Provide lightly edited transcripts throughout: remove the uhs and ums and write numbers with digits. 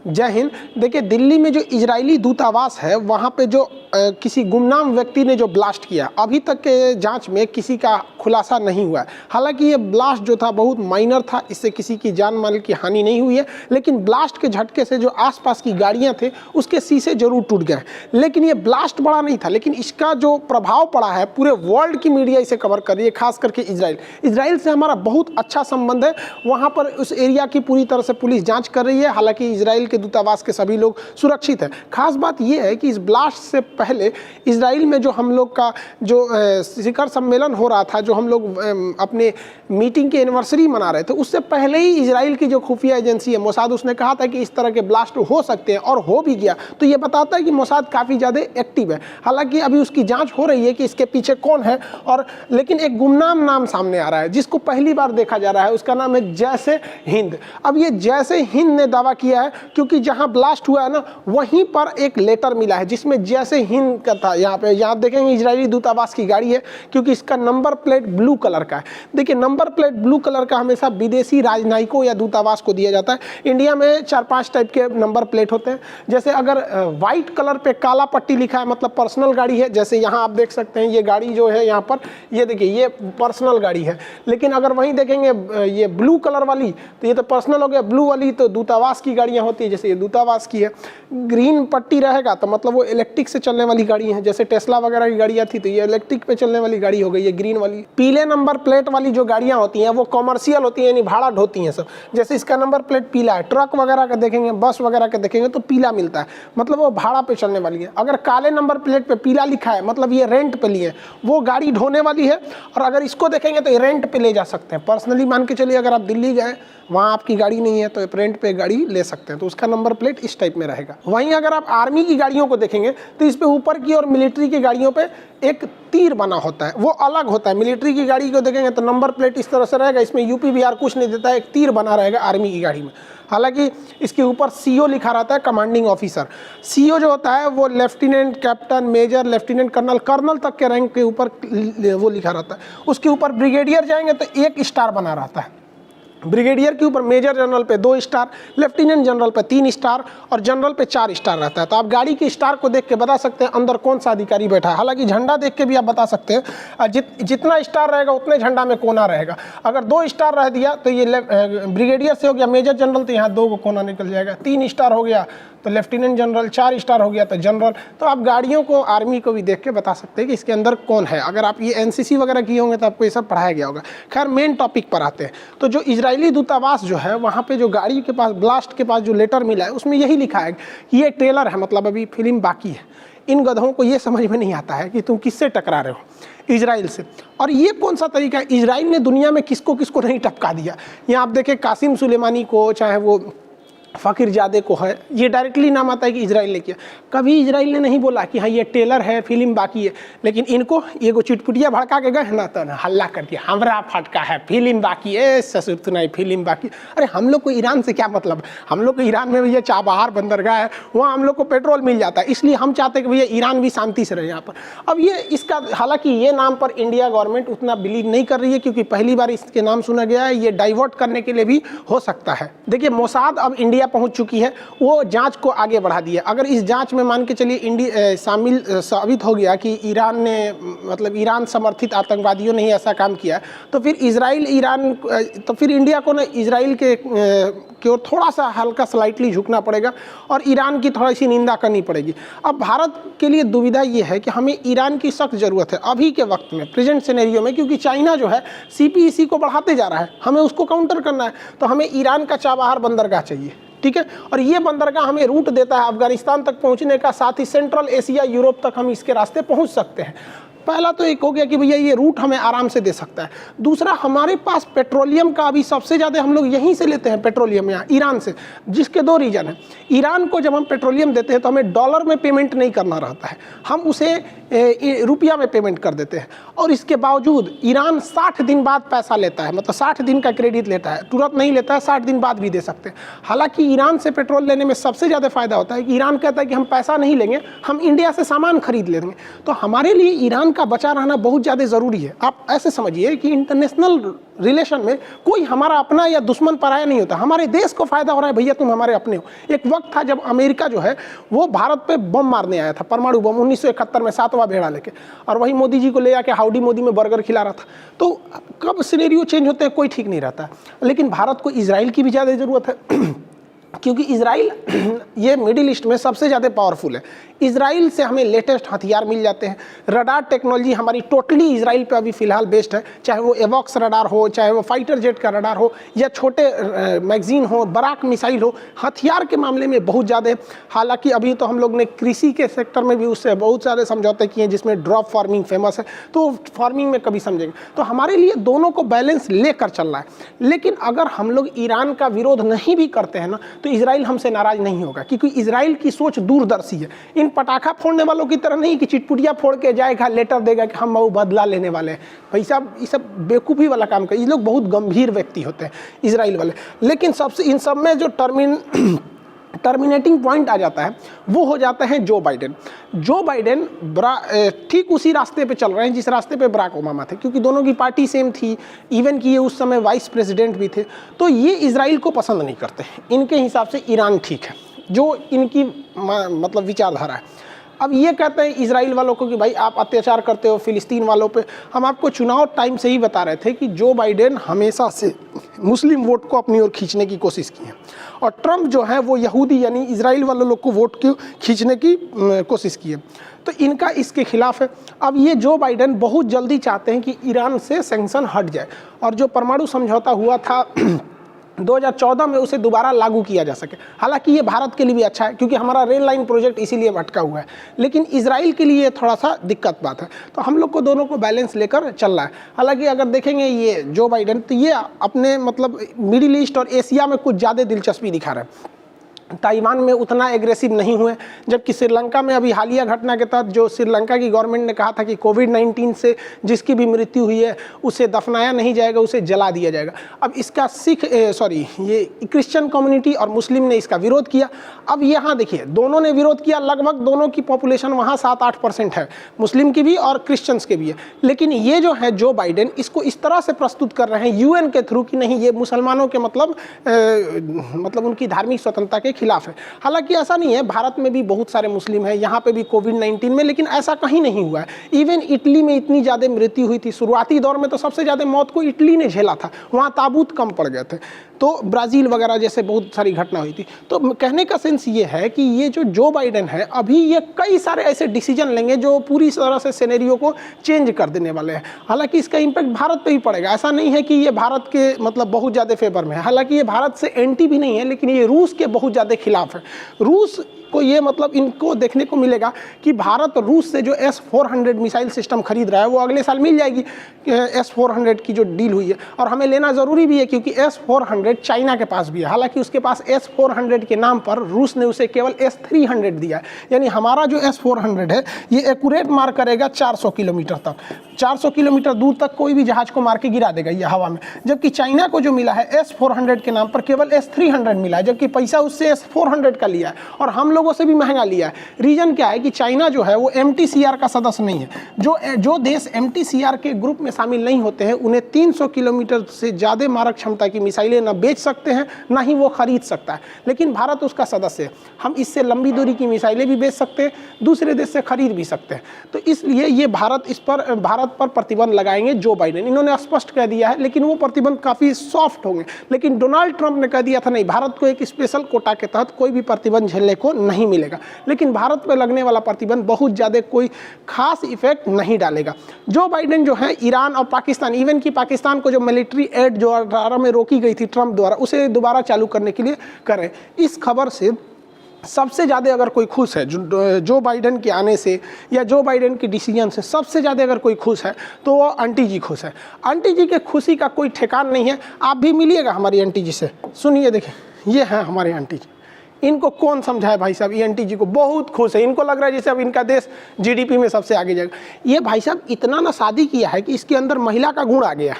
जय हिंद। देखिए, दिल्ली में जो इजरायली दूतावास है वहाँ पे जो किसी गुमनाम व्यक्ति ने जो ब्लास्ट किया, अभी तक के जांच में किसी का खुलासा नहीं हुआ है। हालांकि ये ब्लास्ट जो था बहुत माइनर था, इससे किसी की जान माल की हानि नहीं हुई है, लेकिन ब्लास्ट के झटके से जो आसपास की गाड़ियाँ थे उसके शीशे जरूर टूट गए। लेकिन ये ब्लास्ट बड़ा नहीं था, लेकिन इसका जो प्रभाव पड़ा है पूरे वर्ल्ड की मीडिया इसे कवर कर रही है, खास करके इजराइल से हमारा बहुत अच्छा संबंध है। वहाँ पर उस एरिया की पूरी तरह से पुलिस जाँच कर रही है। हालांकि इजराइल के दूतावास के सभी लोग सुरक्षित हैं। खास बात यह है कि इस ब्लास्ट से पहले इजराइल में जो हम लोग का जो शिखर सम्मेलन हो रहा था, जो हम लोग अपने मीटिंग की एनिवर्सरी मना रहे थे, उससे पहले ही इजराइल की जो खुफिया एजेंसी है मोसाद, उसने कहा था कि इस तरह के ब्लास्ट हो सकते हैं और हो भी गया। तो ये बताता है कि मोसाद काफ़ी ज़्यादा एक्टिव है। हालांकि अभी उसकी जांच हो रही है कि इसके पीछे कौन है, और लेकिन एक गुमनाम नाम सामने आ रहा है जिसको पहली बार देखा जा रहा है, उसका नाम है जैसे हिंद। अब ये जैसे हिंद ने दावा किया है क्योंकि जहां ब्लास्ट हुआ है ना, वहीं पर एक लेटर मिला है जिसमें जैसे हिंद का था। यहाँ देखेंगे इजरायली दूतावास की गाड़ी है, क्योंकि इसका नंबर प्लेट ब्लू कलर का है। देखिए, नंबर प्लेट ब्लू कलर का हमेशा विदेशी राजनयिकों या दूतावास को दिया जाता है। इंडिया में 4-5 टाइप के नंबर प्लेट होते हैं। जैसे अगर व्हाइट कलर पे काला पट्टी लिखा है मतलब पर्सनल गाड़ी है, जैसे यहाँ आप देख सकते हैं ये गाड़ी जो है यहाँ पर, ये देखिए ये पर्सनल गाड़ी है। लेकिन अगर वहीं देखेंगे ये ब्लू कलर वाली, तो ये तो पर्सनल हो गया, ब्लू वाली तो दूतावास की गाड़ियाँ होती है, जैसे ये दूतावास की है। ग्रीन पट्टी रहेगा तो मतलब वो इलेक्ट्रिक से चलने वाली गाड़ी है, जैसे टेस्ला वगैरह की गाड़ियाँ थी तो ये इलेक्ट्रिक पे चलने वाली गाड़ी हो गई है ग्रीन वाली। पीले नंबर प्लेट वाली जो गाड़ियाँ होती हैं वो कॉमर्शियल होती हैं, यानी भाड़ा ढोती हैं सब। जैसे इसका नंबर प्लेट पीला है। ट्रक वगैरह का देखेंगे, बस वगैरह का देखेंगे तो पीला मिलता है, मतलब वो भाड़ा पे चलने वाली है। अगर काले नंबर प्लेट पे पीला लिखा है मतलब ये रेंट पे लिए, वो गाड़ी ढोने वाली है। और अगर इसको देखेंगे तो ये रेंट पे ले जा सकते हैं। पर्सनली मान के चलिए, अगर आप दिल्ली गए, वहाँ आपकी गाड़ी नहीं है, तो रेंट पे गाड़ी ले सकते हैं, तो उसका नंबर प्लेट इस टाइप में रहेगा। वहीं अगर आप आर्मी की गाड़ियों को देखेंगे तो इस पे ऊपर की और मिलिट्री की गाड़ियों पे एक तीर बना होता है, वो अलग होता है। मिलिट्री की गाड़ी को देखेंगे तो नंबर प्लेट इस तरह से रहेगा, इसमें यूपी बिहार कुछ नहीं देता है, एक तीर बना रहेगा आर्मी की गाड़ी में। हालांकि इसके ऊपर सीओ लिखा रहता है, कमांडिंग ऑफिसर। सीओ जो होता है वो lieutenant, captain, major, lieutenant colonel, colonel तक के रैंक के ऊपर वो लिखा रहता है। उसके ऊपर ब्रिगेडियर जाएंगे तो 1 स्टार बना रहता है। ब्रिगेडियर के ऊपर मेजर जनरल पे 2 स्टार, लेफ्टिनेंट जनरल पे 3 स्टार और जनरल पे 4 स्टार रहता है। तो आप गाड़ी के स्टार को देख के बता सकते हैं अंदर कौन सा अधिकारी बैठा है। हालांकि झंडा देख के भी आप बता सकते हैं, जितना स्टार रहेगा उतने झंडा में कोना रहेगा। अगर 2 स्टार रह दिया तो ये ब्रिगेडियर से हो गया मेजर जनरल, तो यहाँ 2 को कोना निकल जाएगा। 3 स्टार हो गया तो लेफ्टिनेंट जनरल, 4 स्टार हो गया तो जनरल। तो आप गाड़ियों को, आर्मी को भी देख के बता सकते हैं कि इसके अंदर कौन है। अगर आप ये एनसीसी वगैरह किए होंगे तो आपको ये सब पढ़ाया गया होगा। खैर, मेन टॉपिक पर आते हैं। तो जो इजरायली दूतावास जो है, वहाँ पे जो गाड़ी के पास, ब्लास्ट के पास जो लेटर मिला है, उसमें यही लिखा है कि ये ट्रेलर है, मतलब अभी फिल्म बाकी है। इन गधों को ये समझ में नहीं आता है कि तुम किससे टकरा रहे हो, इजराइल से। और ये कौन सा तरीका है, इजराइल ने दुनिया में किसको किसको नहीं टपका दिया। यहाँ आप देखें कासिम सुलेमानी को, चाहे वो फ़कीरज़ादे को है, ये डायरेक्टली नाम आता है कि इजराइल ने किया। कभी इजराइल ने नहीं बोला कि हाँ ये टेलर है, फिल्म बाकी है। लेकिन इनको ये को चिटपुटिया भड़का के गए ना, तो हल्ला कर दिया हमरा फटका है, फिल्म बाकी है, ससुर सुनाई फिल्म बाकी। अरे हम लोग को ईरान से क्या मतलब, हम लोग को ईरान में भैया चाबहार बंदरगाह है, वहाँ हम लोग को पेट्रोल मिल जाता है, इसलिए हम चाहते हैं कि भैया ईरान भी शांति से रहे यहाँ पर। अब ये इसका, हालांकि ये नाम पर इंडिया गवर्नमेंट उतना बिलीव नहीं कर रही है, क्योंकि पहली बार इसके नाम सुना गया है। ये डाइवर्ट करने के लिए भी हो सकता है। देखिए, मोसाद अब इंडिया पहुंच चुकी है, वो जांच को आगे बढ़ा दिया। अगर इस जांच में मान के चलिए इंडिया शामिल साबित हो गया कि ईरान ने, मतलब ईरान समर्थित आतंकवादियों ने ही ऐसा काम किया, तो फिर तो फिर इंडिया को ना इजराइल की ओर थोड़ा सा हल्का स्लाइटली झुकना पड़ेगा और ईरान की थोड़ी सी निंदा करनी पड़ेगी। अब भारत के लिए दुविधा ये है कि हमें ईरान की सख्त ज़रूरत है अभी के वक्त में, प्रेजेंट सिनेरियो में, क्योंकि चाइना जो है CPEC को बढ़ाते जा रहा है, हमें उसको काउंटर करना है। तो हमें ईरान का चाबहार बंदरगाह चाहिए, ठीक है। और ये बंदरगाह हमें रूट देता है अफगानिस्तान तक पहुंचने का, साथ ही सेंट्रल एशिया, यूरोप तक हम इसके रास्ते पहुंच सकते हैं। पहला तो एक हो गया कि भैया ये रूट हमें आराम से दे सकता है। दूसरा, हमारे पास पेट्रोलियम का अभी सबसे ज़्यादा हम लोग यहीं से लेते हैं पेट्रोलियम, यहाँ ईरान से, जिसके 2 रीज़न है। ईरान को जब हम पेट्रोलियम देते हैं तो हमें डॉलर में पेमेंट नहीं करना रहता है, हम उसे रुपया में पेमेंट कर देते हैं। और इसके बावजूद ईरान 60 दिन बाद पैसा लेता है, मतलब 60 दिन का क्रेडिट लेता है, तुरंत नहीं लेता है, 60 दिन बाद भी दे सकते हैं। हालांकि ईरान से पेट्रोल लेने में सबसे ज़्यादा फ़ायदा होता है कि ईरान कहता है कि हम पैसा नहीं लेंगे, हम इंडिया से सामान खरीद लेंगे। तो हमारे लिए ईरान ईरान का बचा रहना बहुत ज़्यादा ज़रूरी है। आप ऐसे समझिए कि इंटरनेशनल रिलेशन में कोई हमारा अपना या दुश्मन पराया नहीं होता, हमारे देश को फ़ायदा हो रहा है, भैया तुम हमारे अपने हो। एक वक्त था जब अमेरिका जो है वो भारत पे बम मारने आया था, परमाणु बम 1971 में 7वां बेड़ा लेके, और वही मोदी जी को ले आके हाउडी मोदी में बर्गर खिला रहा था। तो कब सिनेरियो चेंज होते हैं कोई ठीक नहीं रहता। लेकिन भारत को इजराइल की भी ज़्यादा ज़रूरत है क्योंकि इजराइल ये मिडिल ईस्ट में सबसे ज़्यादा पावरफुल है। इजराइल से हमें लेटेस्ट हथियार मिल जाते हैं। रडार टेक्नोलॉजी हमारी टोटली इजराइल पे अभी फ़िलहाल बेस्ड है, चाहे वो एवॉक्स रडार हो, चाहे वो फाइटर जेट का रडार हो, या छोटे मैगजीन हो, बराक मिसाइल हो, हथियार के मामले में बहुत ज़्यादा। हालांकि अभी तो हम लोग ने कृषि के सेक्टर में भी उससे बहुत सारे समझौते किए हैं, जिसमें ड्रॉप फार्मिंग फेमस है, तो फार्मिंग में कभी समझेंगे। तो हमारे लिए दोनों को बैलेंस लेकर चलना है। लेकिन अगर हम लोग ईरान का विरोध नहीं भी करते हैं ना, तो इजराइल हमसे नाराज़ नहीं होगा, क्योंकि इजराइल की सोच दूरदर्शी है। इन पटाखा फोड़ने वालों की तरह नहीं कि चिटपुटिया फोड़ के जाएगा, लेटर देगा कि हम वो बदला लेने वाले हैं। भाई साहब, ये सब बेवकूफ़ी वाला काम कर, ये लोग बहुत गंभीर व्यक्ति होते हैं इजराइल वाले। लेकिन सबसे इन सब में जो टर्मिनेटिंग पॉइंट आ जाता है वो हो जाता है जो बाइडेन। जो बाइडेन ठीक उसी रास्ते पे चल रहे हैं जिस रास्ते पे बराक ओबामा थे, क्योंकि दोनों की पार्टी सेम थी, इवन कि ये उस समय वाइस प्रेसिडेंट भी थे। तो ये इजराइल को पसंद नहीं करते, इनके हिसाब से ईरान ठीक है, जो इनकी मतलब विचारधारा है। अब ये कहते हैं इजराइल वालों को कि भाई आप अत्याचार करते हो फिलिस्तीन वालों पे। हम आपको चुनाव टाइम से ही बता रहे थे कि जो बाइडेन हमेशा से मुस्लिम वोट को अपनी ओर खींचने की कोशिश की है, और ट्रंप जो है वो यहूदी यानी इजराइल वाले लोग को वोट को खींचने की कोशिश की है। तो इनका इसके खिलाफ है। अब ये जो बाइडेन बहुत जल्दी चाहते हैं कि ईरान से सैंक्शन हट जाए, और जो परमाणु समझौता हुआ था 2014 में उसे दोबारा लागू किया जा सके। हालांकि ये भारत के लिए भी अच्छा है, क्योंकि हमारा रेल लाइन प्रोजेक्ट इसीलिए अटका हुआ है, लेकिन इजराइल के लिए थोड़ा सा दिक्कत बात है। तो हम लोग को दोनों को बैलेंस लेकर चलना है। हालांकि अगर देखेंगे ये जो बाइडेन, तो ये अपने मतलब मिडिल ईस्ट और एशिया में कुछ ज़्यादा दिलचस्पी दिखा रहे हैं। ताइवान में उतना एग्रेसिव नहीं हुए, जबकि श्रीलंका में अभी हालिया घटना के तहत जो श्रीलंका की गवर्नमेंट ने कहा था कि कोविड-19 से जिसकी भी मृत्यु हुई है उसे दफनाया नहीं जाएगा, उसे जला दिया जाएगा। अब इसका ये क्रिश्चियन कम्युनिटी और मुस्लिम ने इसका विरोध किया। अब यहाँ देखिए, दोनों ने विरोध किया, लगभग दोनों की पॉपुलेशन वहाँ 7-8% है, मुस्लिम की भी और क्रिश्चियंस के भी है। लेकिन ये जो है जो बाइडेन इसको इस तरह से प्रस्तुत कर रहे हैं यूएन के थ्रू कि नहीं, ये मुसलमानों के मतलब उनकी धार्मिक स्वतंत्रता के खिलाफ है। हालांकि ऐसा नहीं है, भारत में भी बहुत सारे मुस्लिम हैं, यहाँ पे भी कोविड-19 में, लेकिन ऐसा कहीं नहीं हुआ है। इवन इटली में इतनी ज़्यादा मृत्यु हुई थी, शुरुआती दौर में तो सबसे ज़्यादा मौत को इटली ने झेला था, वहाँ ताबूत कम पड़ गए थे। तो ब्राज़ील वगैरह जैसे बहुत सारी घटना हुई थी। तो कहने का सेंस ये है कि ये जो बाइडेन है अभी ये कई सारे ऐसे डिसीजन लेंगे जो पूरी तरह से सिनेरियो को चेंज कर देने वाले हैं। हालांकि इसका इम्पैक्ट भारत पे ही पड़ेगा। ऐसा नहीं है कि ये भारत के मतलब बहुत ज़्यादा फेवर में है, हालांकि ये भारत से एंटी भी नहीं है, लेकिन ये रूस के बहुत ज़्यादा खिलाफ है। रूस को ये मतलब इनको देखने को मिलेगा कि भारत रूस से जो S-400 मिसाइल सिस्टम खरीद रहा है वो अगले साल मिल जाएगी। S-400 की जो डील हुई है, और हमें लेना ज़रूरी भी है क्योंकि S-400 चाइना के पास भी है। हालांकि उसके पास S-400 के नाम पर रूस ने उसे केवल S-300 दिया है। यानी हमारा जो S-400 है ये एक्यूरेट मार करेगा 400 किलोमीटर तक, 400 किलोमीटर दूर तक कोई भी जहाज को मार के गिरा देगा ये हवा में। जबकि चाइना को जो मिला है S-400 के नाम पर केवल S-300 मिला है, जबकि पैसा उससे S-400 का लिया है और हम लोगों से भी महंगा लिया है। रीजन क्या है कि चाइना जो है वो MTCR का सदस्य नहीं है। जो देश MTCR के ग्रुप में शामिल नहीं होते हैं उन्हें 300 किलोमीटर से ज़्यादा मारक क्षमता की मिसाइलें ना बेच सकते हैं ना ही वो खरीद सकता है। लेकिन भारत उसका सदस्य है, हम इससे लंबी दूरी की मिसाइलें भी बेच सकते हैं, दूसरे देश से खरीद भी सकते हैं। तो इसलिए ये भारत पर प्रतिबंध लगाएंगे जो बाइडेन, इन्होंने स्पष्ट कह दिया है। लेकिन वो प्रतिबंध काफ़ी सॉफ्ट होंगे। लेकिन डोनाल्ड ट्रंप ने कह दिया था नहीं, भारत को एक स्पेशल कोटा के तहत कोई भी प्रतिबंध झेलने को नहीं मिलेगा। लेकिन भारत पर लगने वाला प्रतिबंध बहुत ज़्यादा कोई खास इफेक्ट नहीं डालेगा। जो बाइडेन जो है ईरान और पाकिस्तान, इवन कि पाकिस्तान को जो मिलिट्री एड जो 2018 में रोकी गई थी ट्रंप द्वारा, उसे दोबारा चालू करने के लिए करें। इस खबर से सबसे ज़्यादा अगर कोई खुश है जो बाइडेन के आने से या जो बाइडेन के डिसीजन से सबसे ज़्यादा अगर कोई खुश है तो वो आंटी जी खुश है। आंटी जी के खुशी का कोई ठिकान नहीं है। आप भी मिलिएगा हमारी आंटी जी से। सुनिए, देखिए, ये है हमारी आंटी जी, इनको कौन समझाए भाई साहब, ENT जी को बहुत खुश है, इनको लग रहा है जैसे अब इनका देश GDP में सबसे आगे जाएगा। ये भाई साहब इतना ना शादी किया है कि इसके अंदर महिला का गुण आ गया।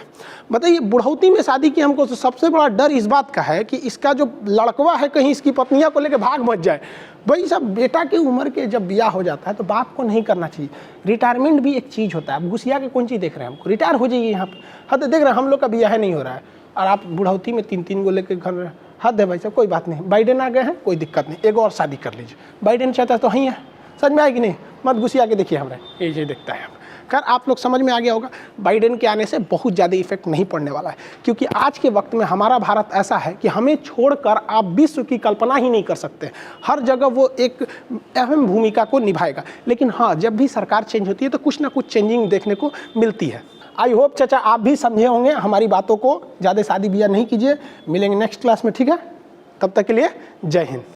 बताइए बुढ़ौती में शादी की हमको तो सबसे बड़ा डर इस बात का है कि इसका जो लड़कवा है कहीं इसकी पत्नियां को लेकर भाग मत जाए। भाई साहब बेटा की उम्र के जब ब्याह हो जाता है तो बाप को नहीं करना चाहिए। रिटायरमेंट भी एक चीज़ होता है। आप घुसिया के कौन चीज़ देख रहे हैं, हमको रिटायर हो जाइए यहाँ पर। हद देख रहे हैं हम लोग का ब्याह नहीं हो रहा है और आप बुढ़ौती में 3-3 को लेकर घर में। हद है भाई साहब, कोई बात नहीं, बाइडेन आ गए हैं, कोई दिक्कत नहीं, एक और शादी कर लीजिए। बाइडेन चाहता है तो ही है, समझ में आएगी नहीं, मत घुसिया के देखिए हमारे ये देखता है। खैर आप लोग समझ में आ गया होगा, बाइडेन के आने से बहुत ज़्यादा इफेक्ट नहीं पड़ने वाला है, क्योंकि आज के वक्त में हमारा भारत ऐसा है कि हमें छोड़कर आप विश्व की कल्पना ही नहीं कर सकते। हर जगह वो एक अहम भूमिका को निभाएगा। लेकिन हाँ, जब भी सरकार चेंज होती है तो कुछ ना कुछ चेंजिंग देखने को मिलती है। आई होप चाचा आप भी समझे होंगे हमारी बातों को। ज़्यादा शादी ब्याह नहीं कीजिए। मिलेंगे नेक्स्ट क्लास में, ठीक है? तब तक के लिए जय हिंद।